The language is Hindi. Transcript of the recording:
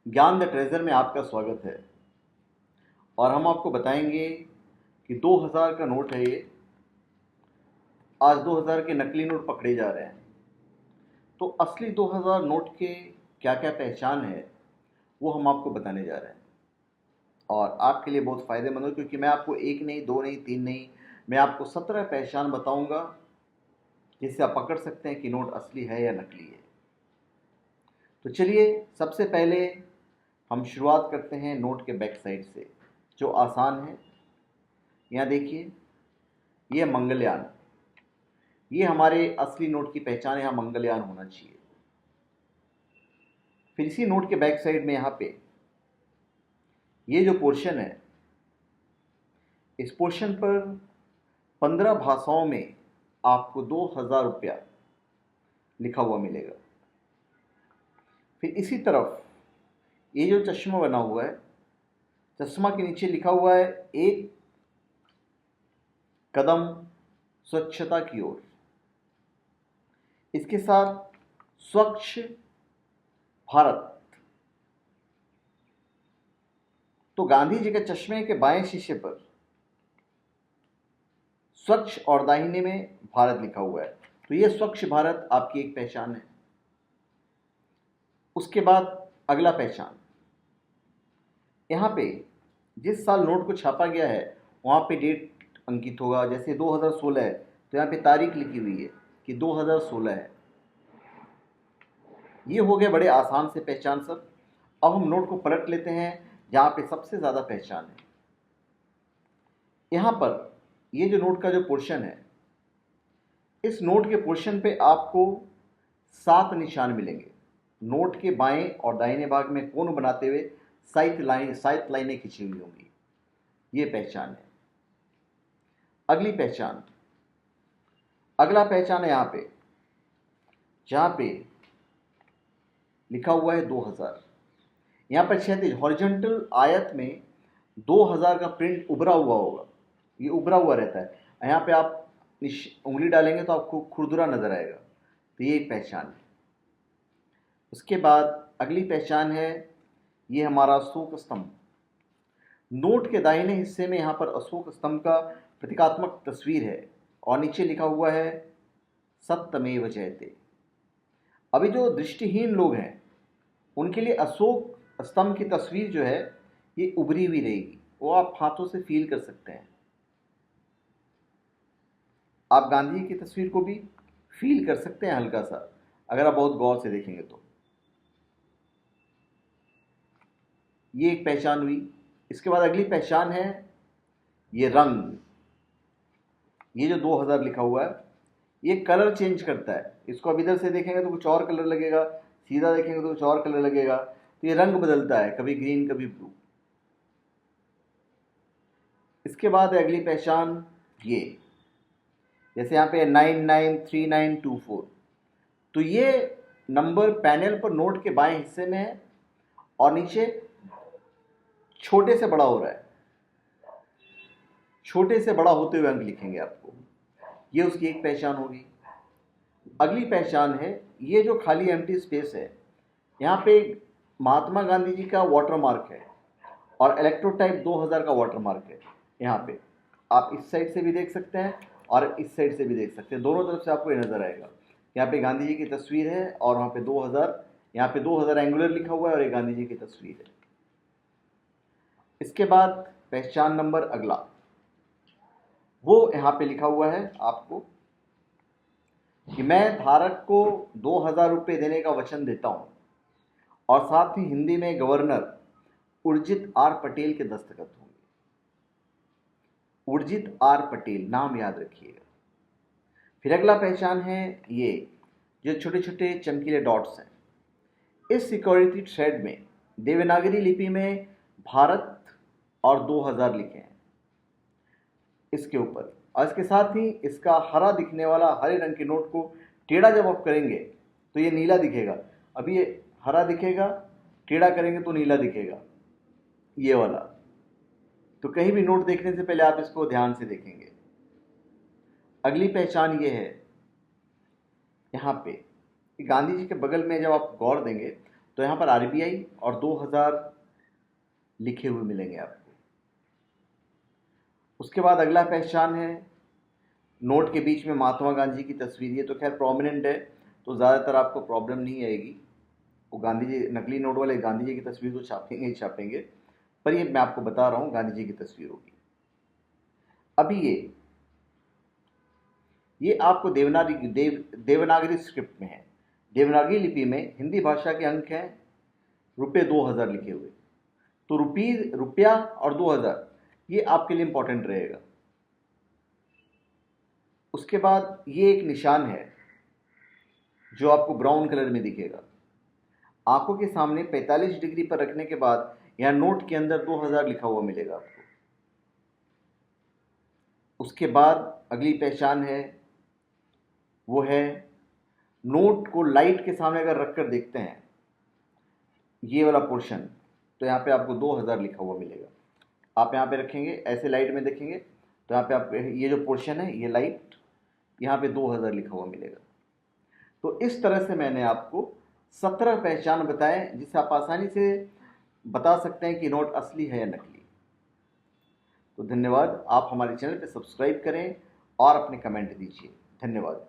ज्ञान द ट्रेजर में आपका स्वागत है। और हम आपको बताएंगे कि 2000 का नोट है ये। आज 2000 के नकली नोट पकड़े जा रहे हैं। तो असली 2000 नोट के क्या क्या पहचान है वो हम आपको बताने जा रहे हैं। और आपके लिए बहुत फ़ायदेमंद हो, क्योंकि मैं आपको एक नहीं, दो नहीं, तीन नहीं, मैं आपको 17 पहचान बताऊंगा जिससे आप पकड़ सकते हैं कि नोट असली है या नकली है। तो चलिए, सबसे पहले हम शुरुआत करते हैं नोट के बैक साइड से, जो आसान है। यहाँ देखिए, ये मंगलयान, ये हमारे असली नोट की पहचान है। यहाँ मंगलयान होना चाहिए। फिर इसी नोट के बैक साइड में यहाँ पे ये जो पोर्शन है, इस पोर्शन पर 15 भाषाओं में आपको 2000 रुपया लिखा हुआ मिलेगा। फिर इसी तरफ ये जो चश्मा बना हुआ है, चश्मा के नीचे लिखा हुआ है एक कदम स्वच्छता की ओर। इसके साथ स्वच्छ भारत। तो गांधी जी के चश्मे के बाएं शीशे पर स्वच्छ और दाहिने में भारत लिखा हुआ है। तो यह स्वच्छ भारत आपकी एक पहचान है। उसके बाद अगला पहचान, यहाँ पे जिस साल नोट को छापा गया है वहाँ पे डेट अंकित होगा। जैसे 2016 है तो यहाँ पे तारीख लिखी हुई है कि 2016 है। ये हो गए बड़े आसान से पहचान सब। अब हम नोट को पलट लेते हैं जहाँ पे सबसे ज़्यादा पहचान है। यहाँ पर ये जो नोट का जो पोर्शन है, इस नोट के पोर्शन पे आपको 7 निशान मिलेंगे। नोट के बाएं और दाहिने भाग में कोण बनाते हुए 7 लाइनें खींची हुई होंगी। ये पहचान है। अगली पहचान, अगला पहचान है यहाँ पे, जहाँ पे लिखा हुआ है 2000। यहाँ पर क्षैतिज हॉरिजॉन्टल आयत में 2000 का प्रिंट उभरा हुआ होगा। ये उभरा हुआ रहता है। यहाँ पे आप उंगली डालेंगे तो आपको खुरदुरा नजर आएगा। तो ये एक पहचान है। उसके बाद अगली पहचान है, ये हमारा अशोक स्तंभ। नोट के दाहिने हिस्से में यहाँ पर अशोक स्तंभ का प्रतीकात्मक तस्वीर है और नीचे लिखा हुआ है सत्यमेव जयते। अभी जो दृष्टिहीन लोग हैं उनके लिए अशोक स्तंभ की तस्वीर जो है ये उभरी हुई रहेगी। वो आप हाथों से फील कर सकते हैं। आप गांधी की तस्वीर को भी फील कर सकते हैं हल्का सा, अगर आप बहुत गौर से देखेंगे तो। ये एक पहचान हुई। इसके बाद अगली पहचान है ये रंग। ये जो 2000 लिखा हुआ है ये कलर चेंज करता है। इसको अब इधर से देखेंगे तो कुछ और कलर लगेगा, सीधा देखेंगे तो कुछ और कलर लगेगा। तो ये रंग बदलता है, कभी ग्रीन कभी ब्लू। इसके बाद है अगली पहचान ये, जैसे यहाँ पे 993924। तो ये नंबर पैनल पर नोट के बाएं हिस्से में है और नीचे छोटे से बड़ा हो रहा है। छोटे से बड़ा होते हुए अंक लिखेंगे आपको। ये उसकी एक पहचान होगी। अगली पहचान है ये जो खाली एम्प्टी स्पेस है, यहाँ पे महात्मा गांधी जी का वाटरमार्क है और इलेक्ट्रोटाइप 2000 का वाटरमार्क है। यहाँ पे आप इस साइड से भी देख सकते हैं और इस साइड से भी देख सकते हैं। दोनों तरफ से आपको ये नजर आएगा। यहाँ पे गांधी जी की तस्वीर है और वहाँ पे 2000, यहाँ पे 2000 एंगुलर लिखा हुआ है और ये गांधी जी की तस्वीर है। इसके बाद पहचान नंबर अगला, वो यहाँ पे लिखा हुआ है आपको कि मैं धारक को 2000 रुपये देने का वचन देता हूँ। और साथ ही हिंदी में गवर्नर उर्जित आर पटेल के दस्तखत होंगे। उर्जित आर पटेल नाम याद रखिएगा। फिर अगला पहचान है ये जो छोटे छोटे चमकीले डॉट्स हैं। इस सिक्योरिटी थ्रेड में देवनागरी लिपि में भारत और 2000 लिखे हैं इसके ऊपर। और इसके साथ ही इसका हरा दिखने वाला हरे रंग के नोट को टेढ़ा जब आप करेंगे तो ये नीला दिखेगा। अभी ये हरा दिखेगा, टेढ़ा करेंगे तो नीला दिखेगा, ये वाला। तो कहीं भी नोट देखने से पहले आप इसको ध्यान से देखेंगे। अगली पहचान ये है यहाँ पे, गांधी जी के बगल में जब आप गौर देंगे तो यहाँ पर RBI और 2000 लिखे हुए मिलेंगे आपको। उसके बाद अगला पहचान है, नोट के बीच में महात्मा गांधी की तस्वीर। ये तो खैर प्रोमिनेंट है, तो ज़्यादातर आपको प्रॉब्लम नहीं आएगी। वो गांधी जी, नकली नोट वाले गांधी जी की तस्वीर तो छापेंगे ही छापेंगे, पर ये मैं आपको बता रहा हूँ गांधी जी की तस्वीर होगी। अभी ये आपको देवनागरी स्क्रिप्ट में है। देवनागरी लिपि में हिंदी भाषा के अंक हैं रुपये 2000 लिखे हुए। तो रुपया और 2000 ये आपके लिए इंपॉर्टेंट रहेगा। उसके बाद ये एक निशान है जो आपको ब्राउन कलर में दिखेगा। आंखों के सामने 45 डिग्री पर रखने के बाद यहाँ नोट के अंदर 2000 लिखा हुआ मिलेगा आपको। उसके बाद अगली पहचान है, वो है नोट को लाइट के सामने अगर रखकर देखते हैं, ये वाला पोर्शन, तो यहाँ पे आपको 2000 लिखा हुआ मिलेगा। आप यहाँ पे रखेंगे, ऐसे लाइट में देखेंगे तो यहाँ पे आप ये जो पोर्शन है, ये लाइट, यहाँ पे 2000 लिखा हुआ मिलेगा। तो इस तरह से मैंने आपको 17 पहचान बताए जिससे आप आसानी से बता सकते हैं कि नोट असली है या नकली। तो धन्यवाद। आप हमारे चैनल पे सब्सक्राइब करें और अपने कमेंट दीजिए। धन्यवाद।